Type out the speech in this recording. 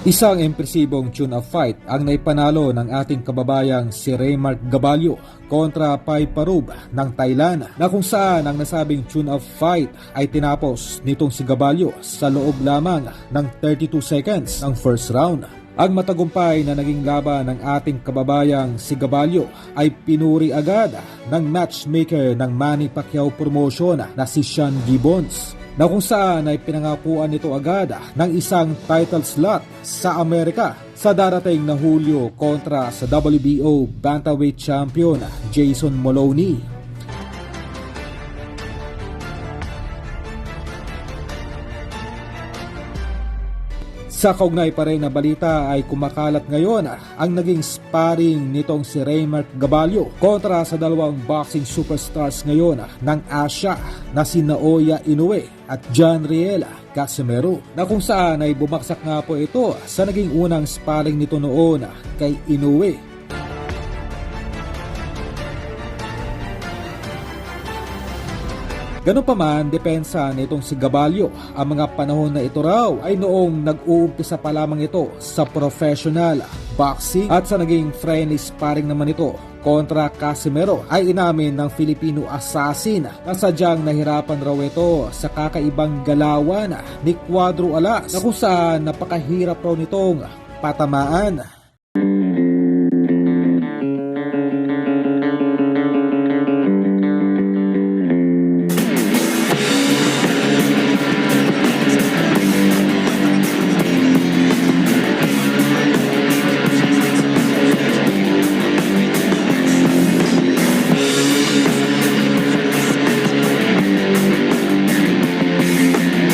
Isang impresibong tune-up fight ang naipanalo ng ating kababayang si Raymark Gabalio kontra Pai Parub ng Thailand, na kung saan ang nasabing tune-up fight ay tinapos nitong si Gabalio sa loob lamang ng 32 seconds ng first round. Ang matagumpay na naging laban ng ating kababayang si Gabalio ay pinuri agad ng matchmaker ng Manny Pacquiao promotion na si Sean Gibbons, na kung saan ay pinangakuan nito agad ng isang title slot sa Amerika sa darating na Hulyo kontra sa WBO Bantamweight Champion Jason Moloney. Sa kaugnay pa rin na balita ay kumakalat ngayon ang naging sparring nitong si Raymark Gabalio kontra sa dalawang boxing superstars ngayon ng Asia na si Naoya Inoue at John Riel Casimero, na kung saan ay bumagsak nga po ito sa naging unang sparring nito noon kay Inoue. Ganun pa man, depensa nitong si Gabalio, ang mga panahon na ito raw ay noong nag-uumpisa pa lamang ito sa professional boxing, at sa naging friendly sparring naman ito kontra Casimero ay inamin ng Filipino assassin na sadyang nahirapan raw ito sa kakaibang galawan ni Cuadro Alas, na kung saan napakahirap raw nitong patamaan.